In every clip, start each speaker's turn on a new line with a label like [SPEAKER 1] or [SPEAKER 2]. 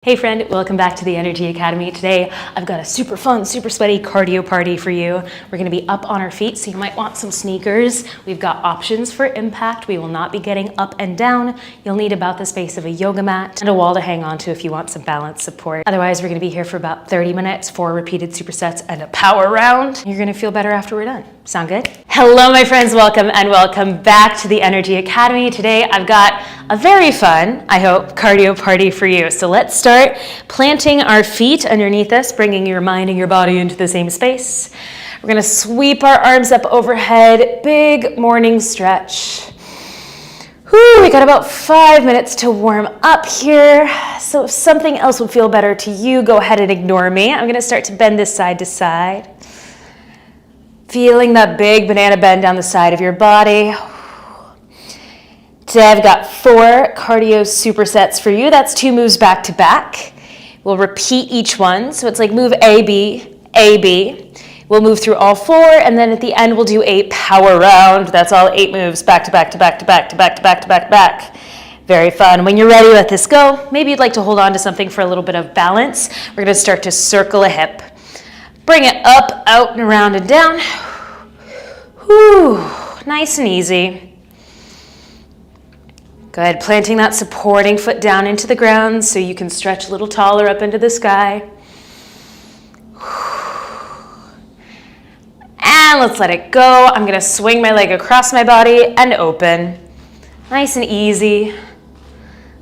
[SPEAKER 1] Hey friend, welcome back to the Energy Academy. Today, I've got a super fun, super sweaty cardio party for you. We're gonna be up on our feet, so you might want some sneakers. We've got options for impact. We will not be getting up and down. You'll need about the space of a yoga mat and a wall to hang on to if you want some balance support. Otherwise, we're gonna be here for about 30 minutes, 4 repeated supersets and a power round. You're gonna feel better after we're done. Sound good? Hello, my friends, welcome and welcome back to the Energy Academy. Today, I've got a very fun, I hope, cardio party for you. So let's start planting our feet underneath us, bringing your mind and your body into the same space. We're gonna sweep our arms up overhead, big morning stretch. Whew, we got about 5 minutes to warm up here. So if something else would feel better to you, go ahead and ignore me. I'm gonna start to bend this side to side. Feeling that big banana bend down the side of your body. Today I've got 4 cardio supersets for you. That's 2 moves back to back. We'll repeat each one. So it's like move A, B, A, B. We'll move through all 4, and then at the end we'll do a power round. That's all 8 moves back to back to back to back to back to back to back to back. Very fun. When you're ready, let this go. Maybe you'd like to hold on to something for a little bit of balance. We're gonna start to circle a hip. Bring it up, out, and around and down. Whew, nice and easy. Good, planting that supporting foot down into the ground so you can stretch a little taller up into the sky. And let's let it go. I'm gonna swing my leg across my body and open. Nice and easy.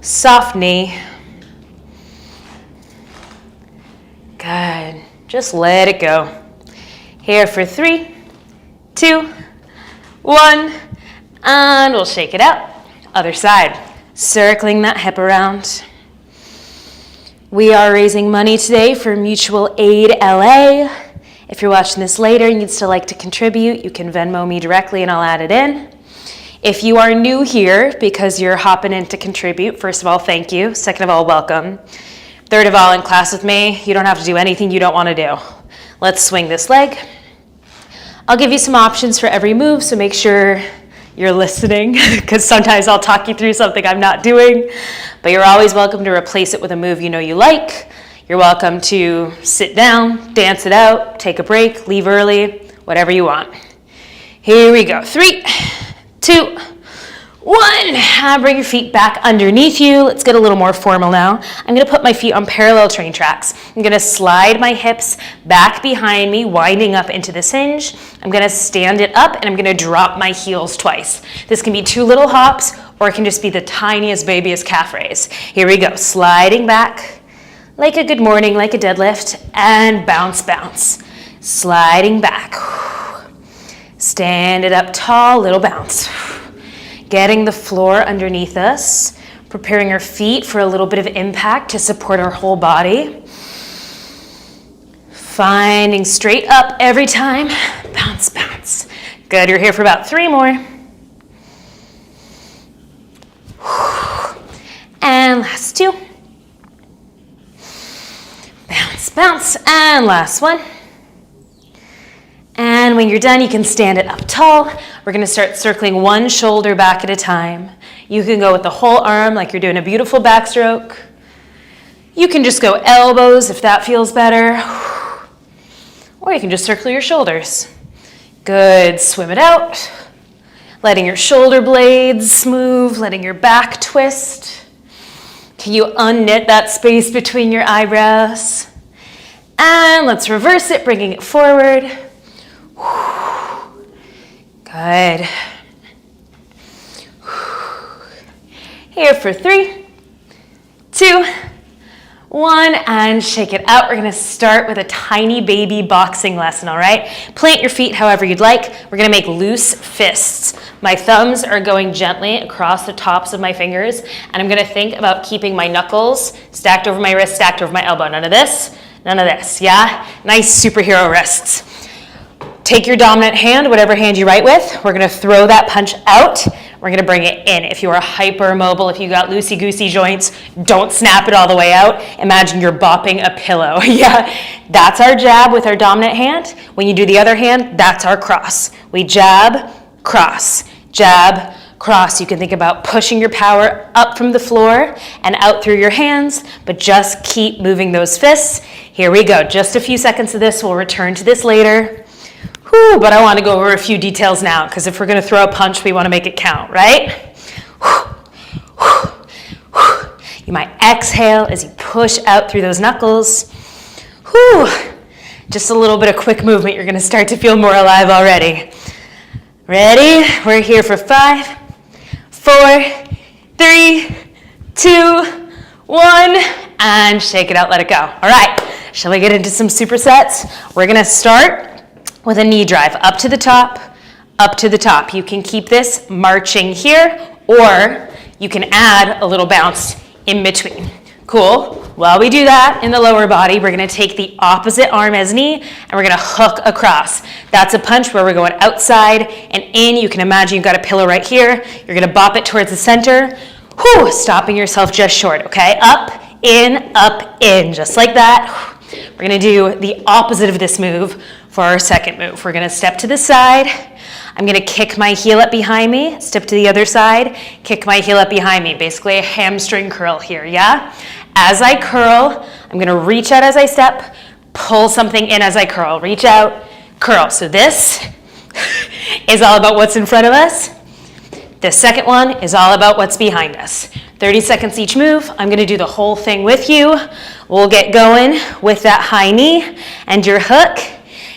[SPEAKER 1] Soft knee. Good, just let it go. Here for 3, 2, 1, and we'll shake it out. Other side, circling that hip around. We are raising money today for Mutual Aid LA. If you're watching this later and you'd still like to contribute, you can Venmo me directly and I'll add it in. If you are new here because you're hopping in to contribute, first of all, thank you. Second of all, welcome. Third of all, in class with me, you don't have to do anything you don't want to do. Let's swing this leg. I'll give you some options for every move, so make sure you're listening, because sometimes I'll talk you through something I'm not doing, but you're always welcome to replace it with a move you know you like. You're welcome to sit down, dance it out, take a break, leave early, whatever you want. Here we go. 3, 2, 1. Bring your feet back underneath you. Let's get a little more formal now. I'm gonna put my feet on parallel train tracks. I'm gonna slide my hips back behind me, winding up into this hinge. I'm gonna stand it up and I'm gonna drop my heels twice. This can be 2 little hops or it can just be the tiniest, babyest calf raise. Here we go, sliding back like a good morning, like a deadlift, and bounce, bounce. Sliding back. Stand it up tall, little bounce. Getting the floor underneath us, preparing our feet for a little bit of impact to support our whole body. Finding straight up every time, bounce, bounce. Good, you're here for about 3 more. And last 2. Bounce, bounce, and last 1. And when you're done, you can stand it up tall. We're gonna start circling 1 shoulder back at a time. You can go with the whole arm like you're doing a beautiful backstroke. You can just go elbows if that feels better. Or you can just circle your shoulders. Good, swim it out. Letting your shoulder blades move, letting your back twist. Can you unknit that space between your eyebrows? And let's reverse it, bringing it forward. Good. Here for 3, 2, 1, and shake it out. We're gonna start with a tiny baby boxing lesson, all right? Plant your feet however you'd like. We're gonna make loose fists. My thumbs are going gently across the tops of my fingers, and I'm gonna think about keeping my knuckles stacked over my wrist, stacked over my elbow. None of this, none of this, yeah? Nice superhero wrists. Take your dominant hand, whatever hand you write with. We're gonna throw that punch out. We're gonna bring it in. If you are hypermobile, if you got loosey-goosey joints, don't snap it all the way out. Imagine you're bopping a pillow. Yeah, that's our jab with our dominant hand. When you do the other hand, that's our cross. We jab, cross, jab, cross. You can think about pushing your power up from the floor and out through your hands, but just keep moving those fists. Here we go. Just a few seconds of this. We'll return to this later. Whew, but I want to go over a few details now, because if we're going to throw a punch, we want to make it count, right? You might exhale as you push out through those knuckles. Whew. Just a little bit of quick movement. You're going to start to feel more alive already. Ready? We're here for 5, 4, 3, 2, 1, and shake it out, let it go. All right, shall we get into some supersets? We're going to start with a knee drive up to the top, up to the top. You can keep this marching here, or you can add a little bounce in between. Cool. While we do that in the lower body, we're going to take the opposite arm as knee, and we're going to hook across. That's a punch where we're going outside and in. You can imagine you've got a pillow right here. You're going to bop it towards the center. Whew, stopping yourself just short, okay? Up, in, just like that. We're going to do the opposite of this move for our second move. We're going to step to the side. I'm going to kick my heel up behind me, step to the other side, kick my heel up behind me. Basically a hamstring curl here, yeah? As I curl, I'm going to reach out as I step, pull something in as I curl. Reach out, curl. So this is all about what's in front of us. The second one is all about what's behind us. 30 seconds each move. I'm going to do the whole thing with you. We'll get going with that high knee and your hook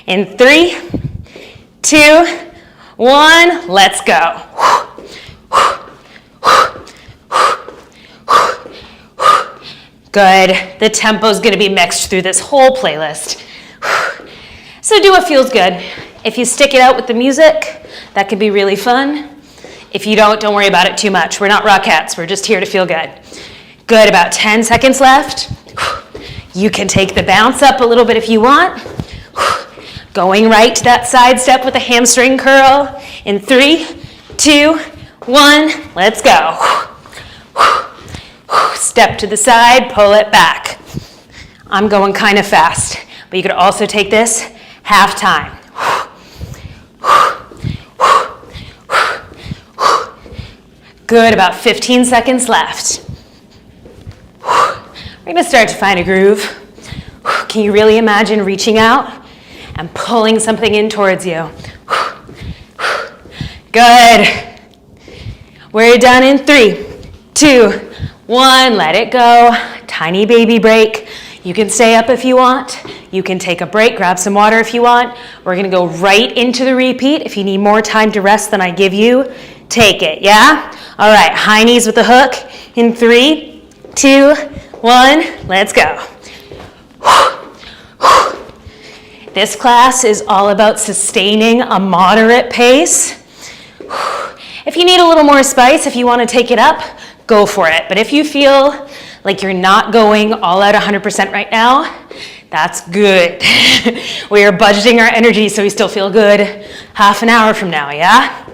[SPEAKER 1] in 3, 2, 1, let's go. Good. The tempo is going to be mixed through this whole playlist. So do what feels good. If you stick it out with the music, that can be really fun. If you don't worry about it too much. We're not Rockettes. We're just here to feel good. Good. About 10 seconds left. You can take the bounce up a little bit if you want. Going right to that side step with a hamstring curl in 3, 2, 1, let's go. Step to the side, pull it back. I'm going kind of fast, but you could also take this half time. Good, about 15 seconds left. We're going to start to find a groove. Can you really imagine reaching out and pulling something in towards you? Good. We're done in 3, 2, 1, let it go. Tiny baby break. You can stay up if you want. You can take a break, grab some water if you want. We're going to go right into the repeat. If you need more time to rest than I give you, take it, yeah? All right, high knees with the hook in 3, 2, 1, let's go. This class is all about sustaining a moderate pace. If you need a little more spice, if you want to take it up, go for it. But if you feel like you're not going all out 100% right now, that's good. We are budgeting our energy so we still feel good half an hour from now, yeah?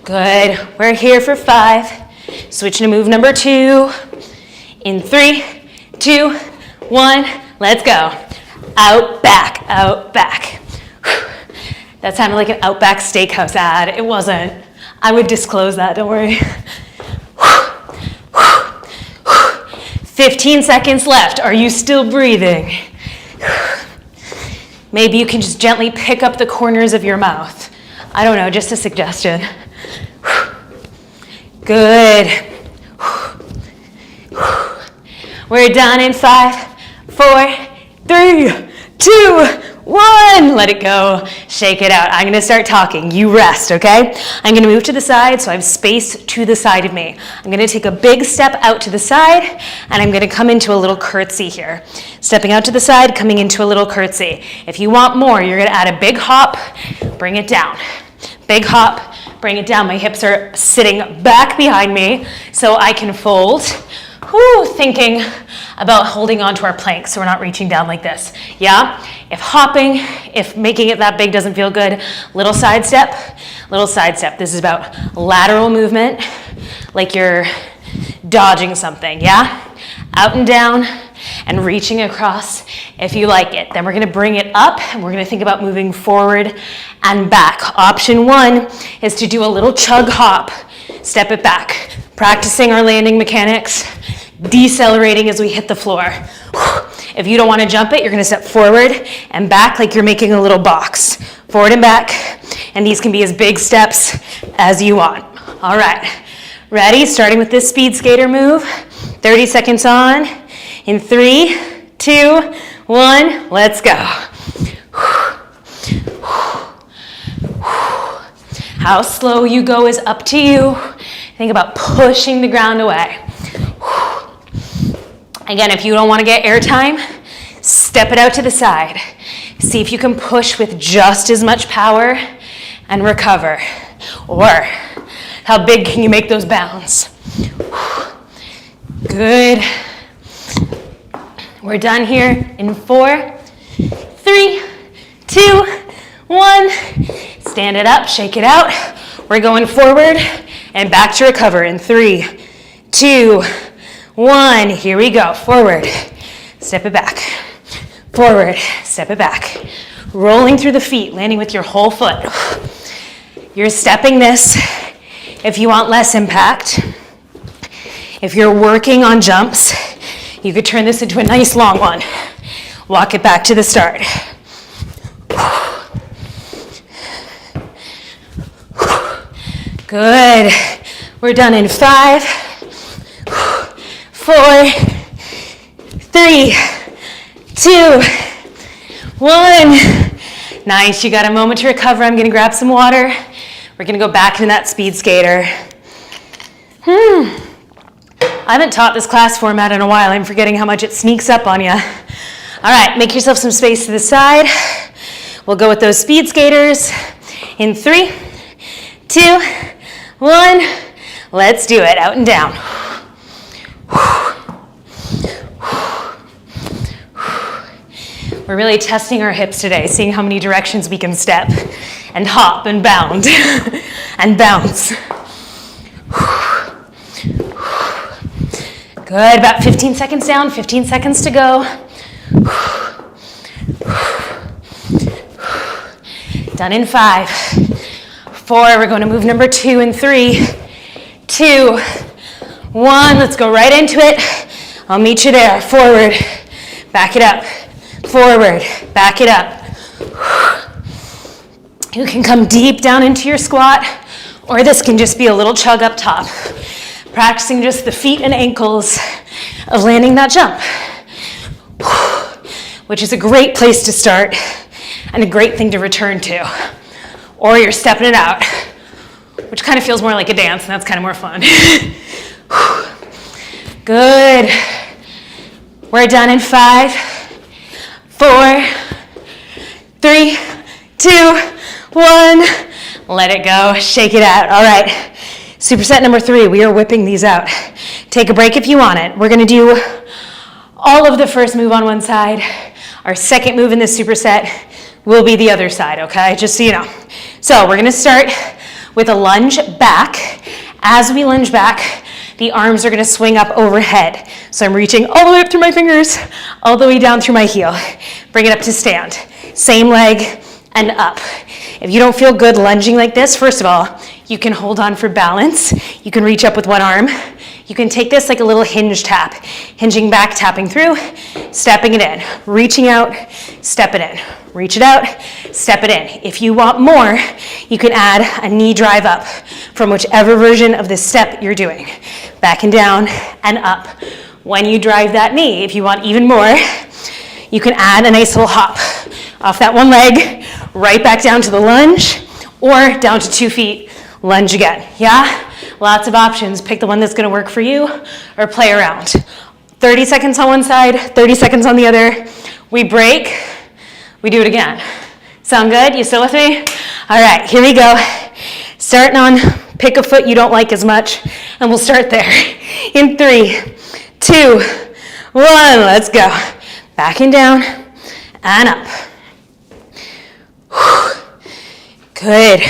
[SPEAKER 1] Good. We're here for 5. Switching to move number 2. In 3, 2, 1, let's go. Out, back, out, back. That sounded like an Outback Steakhouse ad. It wasn't. I would disclose that, don't worry. 15 seconds left. Are you still breathing? Maybe you can just gently pick up the corners of your mouth. I don't know, just a suggestion. Good. We're done in 5, 4, 3, 2, 1. Let it go. Shake it out. I'm going to start talking. You rest, okay? I'm going to move to the side so I have space to the side of me. I'm going to take a big step out to the side, and I'm going to come into a little curtsy here. Stepping out to the side, coming into a little curtsy. If you want more, you're going to add a big hop, bring it down. Big hop, bring it down. My hips are sitting back behind me so I can fold. Thinking about holding onto our plank so we're not reaching down like this. Yeah? If making it that big doesn't feel good, little side step. This is about lateral movement, like you're dodging something, yeah? Out and down, and reaching across if you like it. Then we're gonna bring it up and we're gonna think about moving forward and back. Option one is to do a little chug hop, step it back. Practicing our landing mechanics, decelerating as we hit the floor. If you don't wanna jump it, you're gonna step forward and back like you're making a little box. Forward and back, and these can be as big steps as you want. All right, ready? Starting with this speed skater move. 30 seconds on. In 3, 2, 1, let's go. How slow you go is up to you. Think about pushing the ground away. Again, if you don't want to get air time, step it out to the side. See if you can push with just as much power and recover. Or how big can you make those bounds? Good. We're done here in 4, 3, 2, 1. Stand it up, shake it out. We're going forward and back to recover in 3, 2, 1. Here we go. Forward. Step it back. Forward. Step it back. Rolling through the feet, landing with your whole foot. You're stepping this if you want less impact. If you're working on jumps, you could turn this into a nice long one. Walk it back to the start. Good. We're done in 5, 4, 3, 2, 1. Nice, you got a moment to recover. I'm gonna grab some water. We're gonna go back into that speed skater. I haven't taught this class format in a while. I'm forgetting how much it sneaks up on you. All right, make yourself some space to the side. We'll go with those speed skaters in 3, 2, 1. Let's do it, out and down. We're really testing our hips today, seeing how many directions we can step and hop and bound and bounce. Good, about 15 seconds down, 15 seconds to go. Done in 5, 4, we're going to move number 2 in 3, 2, 1. Let's go right into it. I'll meet you there. Forward, back it up. Forward, back it up. You can come deep down into your squat, or this can just be a little chug up top. Practicing just the feet and ankles of landing that jump, which is a great place to start and a great thing to return to. Or you're stepping it out, which kind of feels more like a dance, and that's kind of more fun. Good. We're done in 5, 4, 3, 2, 1. Let it go, shake it out. All right. Superset number 3, we are whipping these out. Take a break if you want it. We're gonna do all of the first move on one side. Our second move in this superset will be the other side, okay? Just so you know. So we're gonna start with a lunge back. As we lunge back, the arms are gonna swing up overhead. So I'm reaching all the way up through my fingers, all the way down through my heel. Bring it up to stand. Same leg and up. If you don't feel good lunging like this, first of all, you can hold on for balance. You can reach up with one arm. You can take this like a little hinge tap. Hinging back, tapping through, stepping it in. Reaching out, step it in. Reach it out, step it in. If you want more, you can add a knee drive up from whichever version of this step you're doing. Back and down and up. When you drive that knee, if you want even more, you can add a nice little hop off that one leg, right back down to the lunge, or down to 2 feet, lunge again, yeah? Lots of options. Pick the one that's gonna work for you, or play around. 30 seconds on one side, 30 seconds on the other. We break, we do it again. Sound good? You still with me? All right, here we go. Starting on, pick a foot you don't like as much, and we'll start there. In 3, 2, 1, let's go. Back and down, and up. Good.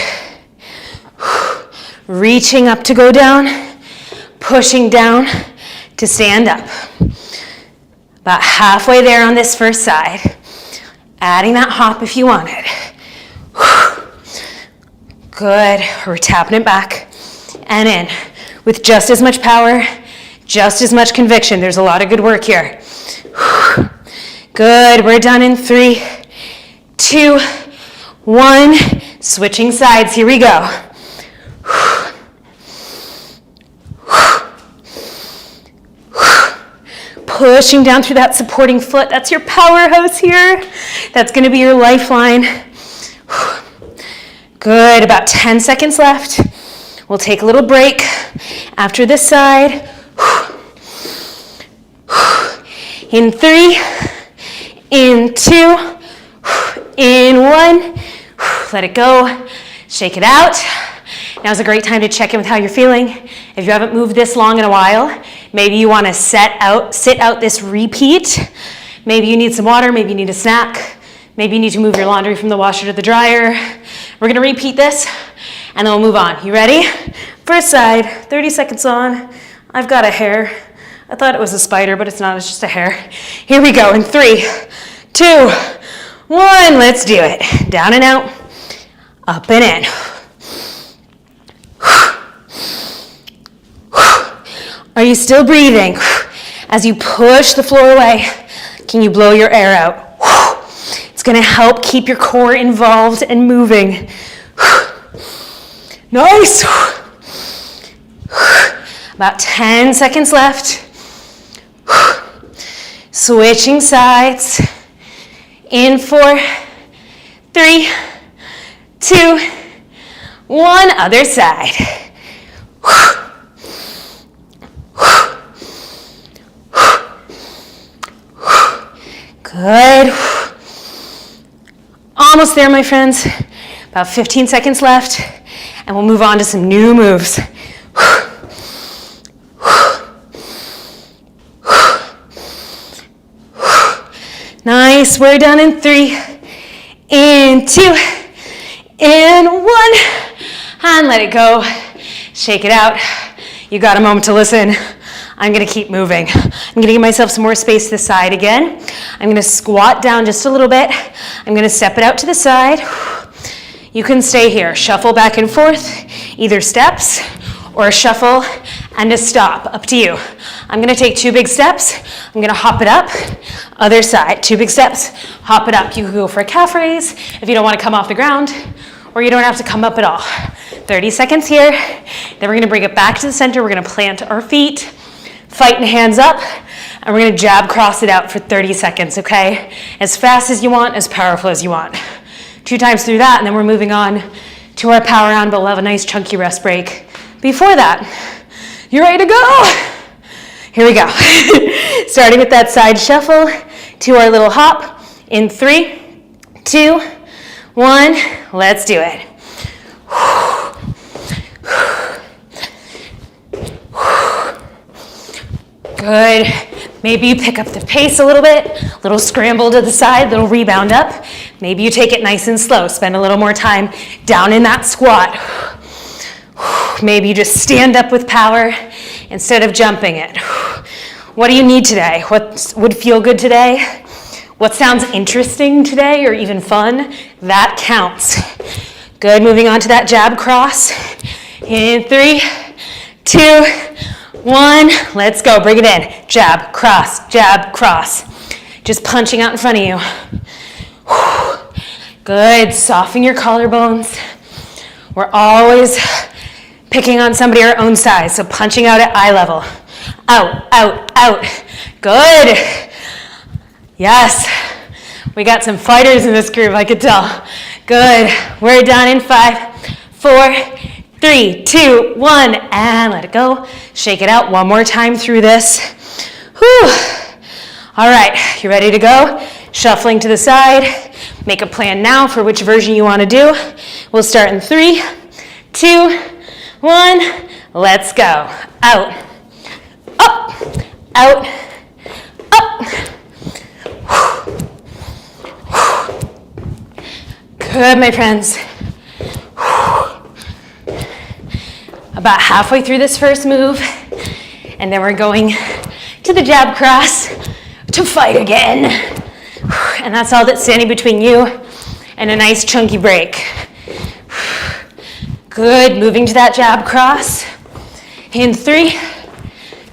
[SPEAKER 1] Reaching up to go down, pushing down to stand up. About halfway there on this first side. Adding that hop if you want it. Good, we're tapping it back and in with just as much power, just as much conviction. There's a lot of good work here. Good, we're done in 3, 2, 1. Switching sides, here we go. Pushing down through that supporting foot. That's your powerhouse here. That's gonna be your lifeline. Good, about 10 seconds left. We'll take a little break after this side. In 3, in 2, in 1. Let it go, shake it out. Now's a great time to check in with how you're feeling. If you haven't moved this long in a while, maybe you wanna sit out this repeat. Maybe you need some water, maybe you need a snack. Maybe you need to move your laundry from the washer to the dryer. We're gonna repeat this and then we'll move on. You ready? First side, 30 seconds on. I've got a hair. I thought it was a spider, but it's not, it's just a hair. Here we go in 3, 2, 1, let's do it. Down and out, up and in. Are you still breathing? As you push the floor away, can you blow your air out? It's gonna help keep your core involved and moving. Nice. About 10 seconds left. Switching sides. In 4, 3, 2, 1. Other side. Good. Almost there, my friends. About 15 seconds left, and we'll move on to some new moves. Nice, we're done in 3, in 2, in 1, and let it go. Shake it out. You got a moment to listen. I'm gonna keep moving. I'm gonna give myself some more space this side again. I'm gonna squat down just a little bit. I'm gonna step it out to the side. You can stay here. Shuffle back and forth, either steps or a shuffle and a stop, up to you. I'm gonna take 2 big steps. I'm gonna hop it up, other side. 2 big steps, hop it up. You can go for a calf raise if you don't wanna come off the ground, or you don't have to come up at all. 30 seconds here. Then we're gonna bring it back to the center. We're gonna plant our feet, fighting hands up, and we're gonna jab cross it out for 30 seconds, okay? As fast as you want, as powerful as you want. 2 times through that, and then we're moving on to our power round, but we'll have a nice chunky rest break. Before that, you ready to go? Here we go. Starting with that side shuffle to our little hop in 3, 2, 1, let's do it. Good. Maybe you pick up the pace a little bit, little scramble to the side, little rebound up. Maybe you take it nice and slow, spend a little more time down in that squat. Maybe you just stand up with power instead of jumping it. What do you need today? What would feel good today? What sounds interesting today or even fun? That counts. Good, moving on to that jab cross. In 3, 2, 1, let's go, bring it in. Jab, cross, just punching out in front of you. Good, soften your collarbones. We're always picking on somebody our own size, so punching out at eye level. Out, out, out. Good. Yes, we got some fighters in this group, I could tell. Good, we're done in 5, 4, 3, 2, 1, and let it go. Shake it out one more time through this. Whew. All right, you ready to go? Shuffling to the side. Make a plan now for which version you want to do. We'll start in 3, 2, 1. Let's go. Out, up, out, up. Good, my friends. About halfway through this first move, and then we're going to the jab cross, to fight again. And that's all that's standing between you and a nice chunky break. Good, moving to that jab cross. In 3,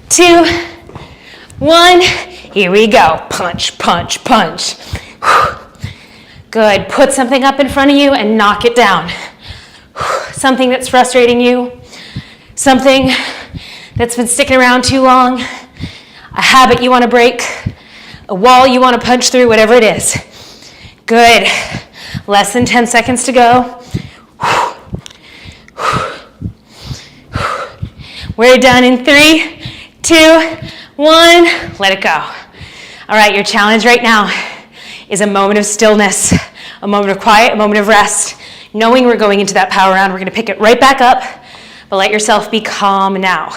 [SPEAKER 1] 2, 1. Here we go. Punch, punch, punch. Good, put something up in front of you and knock it down. Something that's frustrating you, something that's been sticking around too long, a habit you want to break, a wall you want to punch through, whatever it is. Good. Less than 10 seconds to go. We're done in 3, 2, 1. Let it go. All right, your challenge right now is a moment of stillness, a moment of quiet, a moment of rest. Knowing we're going into that power round, we're going to pick it right back up, but let yourself be calm now.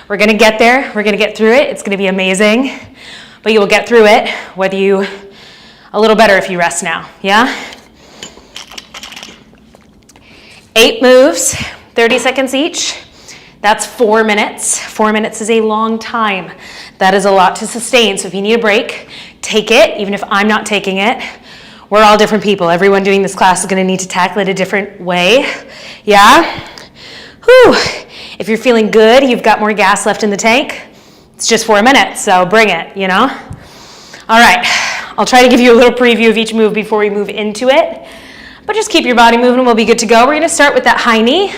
[SPEAKER 1] We're going to get there. We're going to get through it. It's going to be amazing, but you will get through it, whether you, a little better if you rest now, yeah? 8 moves, 30 seconds each. That's 4 minutes. 4 minutes is a long time. That is a lot to sustain, so if you need a break, take it, even if I'm not taking it. We're all different people. Everyone doing this class is going to need to tackle it a different way. Yeah? Whew. If you're feeling good, you've got more gas left in the tank, it's just 4 minutes, so bring it, you know? All right. I'll try to give you a little preview of each move before we move into it, but just keep your body moving and we'll be good to go. We're going to start with that high knee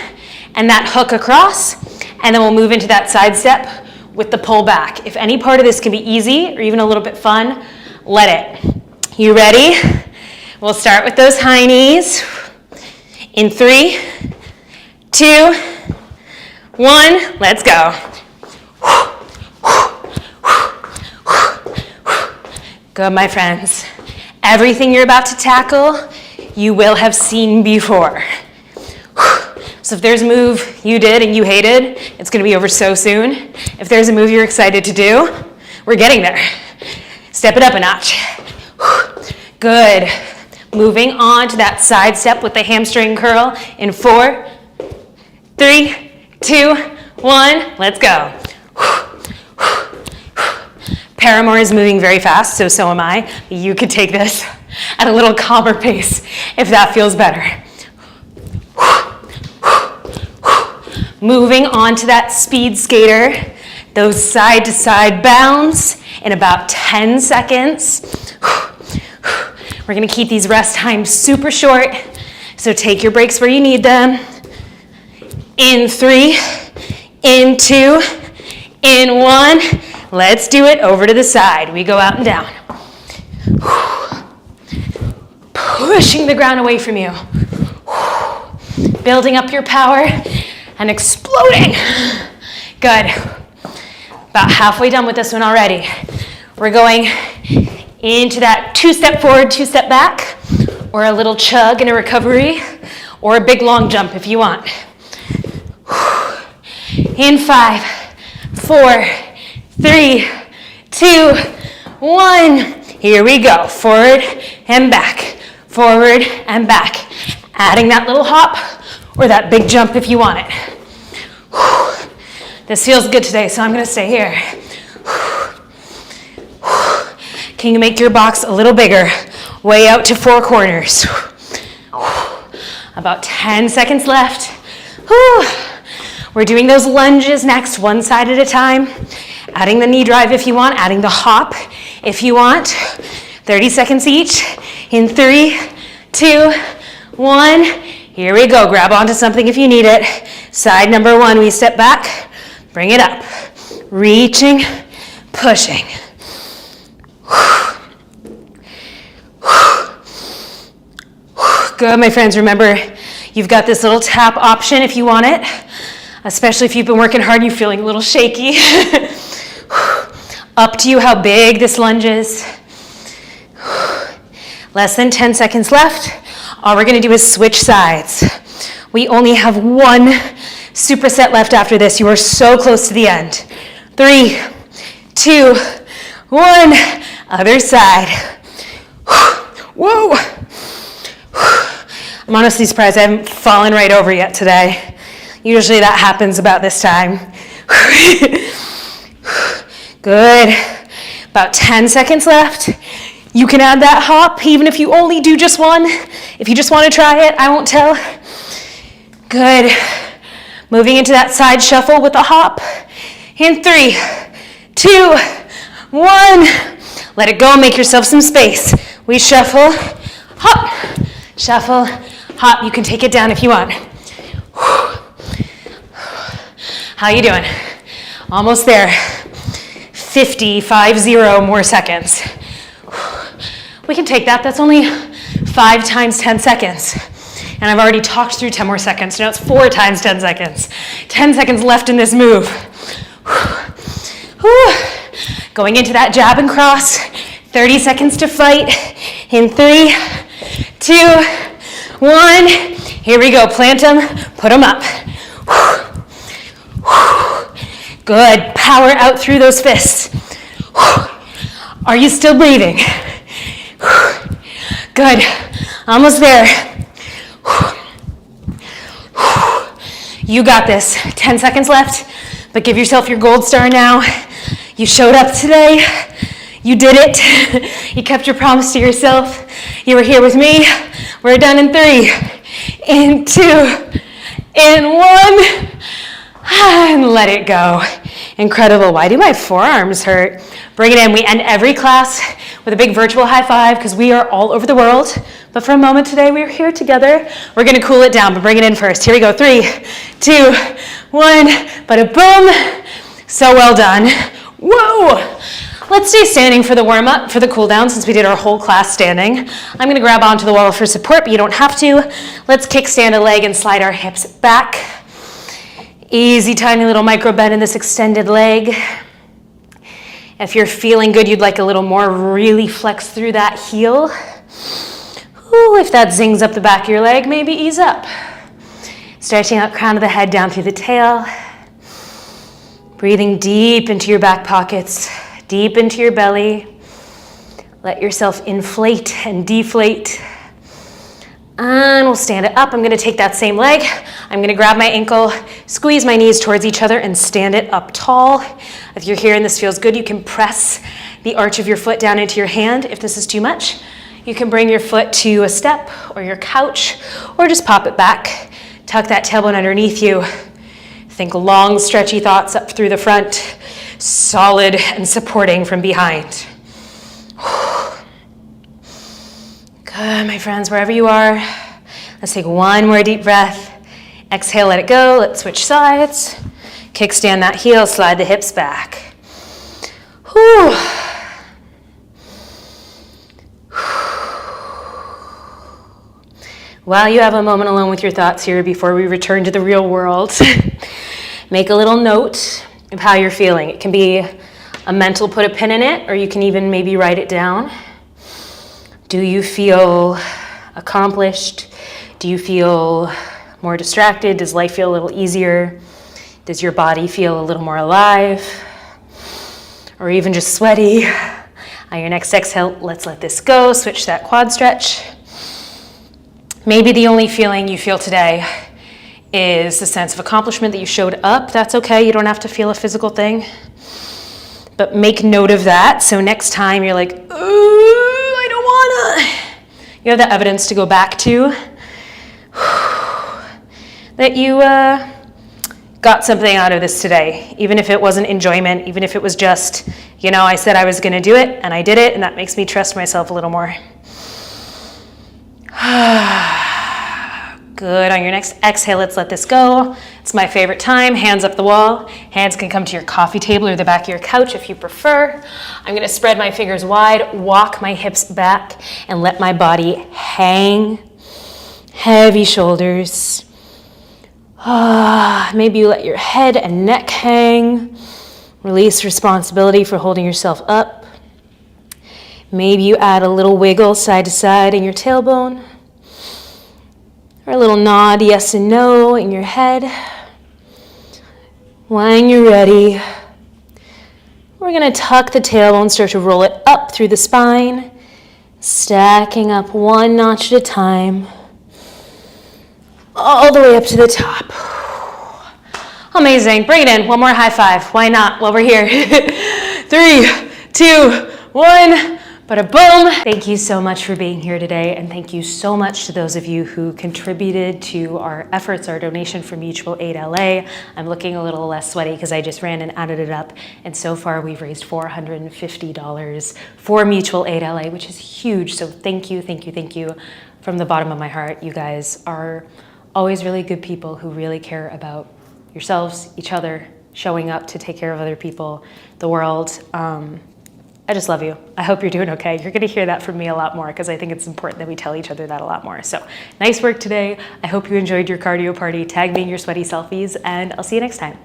[SPEAKER 1] and that hook across, and then we'll move into that side step with the pull back. If any part of this can be easy or even a little bit fun, let it. You ready? We'll start with those high knees. In 3, 2, 1, let's go. Good, my friends. Everything you're about to tackle, you will have seen before. So if there's a move you did and you hated, it's going to be over so soon. If there's a move you're excited to do, we're getting there. Step it up a notch. Good. Moving on to that side step with the hamstring curl in 4, 3, 2, 1, let's go. Paramore is moving very fast, so am I. You could take this at a little calmer pace if that feels better. Moving on to that speed skater, those side to side bounds in about 10 seconds. We're going to keep these rest times super short, so take your breaks where you need them. In 3, in 2, in 1. Let's do it over to the side. We go out and down. Pushing the ground away from you. Building up your power and exploding. Good. About halfway done with this one already. We're going into that 2-step forward, 2-step back, or a little chug in a recovery, or a big long jump if you want. In 5, 4, 3, 2, 1. Here we go. Forward and back. Forward and back. Adding that little hop or that big jump if you want it. This feels good today, so I'm going to stay here. Can you make your box a little bigger? Way out to 4 corners. About 10 seconds left. We're doing those lunges next, one side at a time. Adding the knee drive if you want, adding the hop if you want. 30 seconds each. In 3, 2, 1. Here we go. Grab onto something if you need it. Side number 1, we step back. Bring it up. Reaching, pushing. Good, my friends. Remember, you've got this little tap option if you want it, especially if you've been working hard and you're feeling a little shaky. Up to you how big this lunge is. Less than 10 seconds left. All we're going to do is switch sides. We only have 1 superset left after this. You are so close to the end. 3, 2, 1. Other side. Whoa. I'm honestly surprised I haven't fallen right over yet today. Usually that happens about this time. Good. About 10 seconds left. You can add that hop, even if you only do just one. If you just want to try it, I won't tell. Good. Moving into that side shuffle with a hop. In 3, 2, 1. Let it go, make yourself some space. We shuffle, hop, shuffle, hop. You can take it down if you want. How you doing? Almost there. 50 more seconds. We can take that. That's only 5 times 10 seconds. And I've already talked through 10 more seconds. Now it's 4 times 10 seconds. 10 seconds left in this move. Going into that jab and cross. 30 seconds to fight. In 3, 2, 1. Here we go. Plant them. Put them up. Good. Power out through those fists. Are you still breathing? Good. Almost there. You got this. 10 seconds left, but give yourself your gold star now. You showed up today. You did it. You kept your promise to yourself. You were here with me. We're done in 3, in 2, in 1. And let it go. Incredible. Why do my forearms hurt? Bring it in. We end every class with a big virtual high five because we are all over the world. But for a moment today, we're here together. We're going to cool it down, but bring it in first. Here we go. 3, 2, 1. Bada boom. So well done. Whoa. Let's stay standing for the warm-up, for the cool down, since we did our whole class standing. I'm going to grab onto the wall for support, but you don't have to. Let's kickstand a leg and slide our hips back. Easy, tiny little micro bend in this extended leg. If you're feeling good, you'd like a little more, really flex through that heel. Ooh, if that zings up the back of your leg, maybe ease up. Stretching out crown of the head down through the tail. Breathing deep into your back pockets, deep into your belly. Let yourself inflate and deflate. And we'll stand it up. I'm going to take that same leg. I'm going to grab my ankle, squeeze my knees towards each other, and stand it up tall. If you're here and this feels good, you can press the arch of your foot down into your hand. If this is too much, you can bring your foot to a step or your couch, or just pop it back. Tuck that tailbone underneath you. Think long, stretchy thoughts up through the front, solid and supporting from behind. Good, my friends, wherever you are, let's take one more deep breath. Exhale, let it go. Let's switch sides. Kickstand that heel, slide the hips back. Whew. While you have a moment alone with your thoughts here before we return to the real world, make a little note of how you're feeling. It can be a mental put a pin in it, or you can even maybe write it down. Do you feel accomplished? Do you feel more distracted? Does life feel a little easier? Does your body feel a little more alive? Or even just sweaty? On your next exhale, let's let this go. Switch that quad stretch. Maybe the only feeling you feel today is the sense of accomplishment that you showed up. That's okay. You don't have to feel a physical thing. But make note of that. So next time you're like, ooh, I don't wanna. You have the evidence to go back to. That you got something out of this today. Even if it wasn't enjoyment, even if it was just, I said I was gonna do it and I did it, and that makes me trust myself a little more. Good. On your next exhale, let's let this go. It's my favorite time. Hands up the wall. Hands can come to your coffee table or the back of your couch if you prefer. I'm going to spread my fingers wide, walk my hips back, and let my body hang. Heavy shoulders. Maybe you let your head and neck hang. Release responsibility for holding yourself up. Maybe you add a little wiggle side to side in your tailbone. Or a little nod, yes and no, in your head. When you're ready, we're going to tuck the tailbone, start to roll it up through the spine, stacking up one notch at a time, all the way up to the top. Amazing. Bring it in. One more high five. Why not? While we're here. 3, 2, 1. Bada boom. Thank you so much for being here today, and thank you so much to those of you who contributed to our efforts, our donation for Mutual Aid LA. I'm looking a little less sweaty because I just ran and added it up, and so far we've raised $450 for Mutual Aid LA, which is huge. So thank you, thank you, thank you from the bottom of my heart. You guys are always really good people who really care about yourselves, each other, showing up to take care of other people, the world. I just love you. I hope you're doing okay. You're gonna hear that from me a lot more because I think it's important that we tell each other that a lot more. So nice work today. I hope you enjoyed your cardio party. Tag me in your sweaty selfies, and I'll see you next time.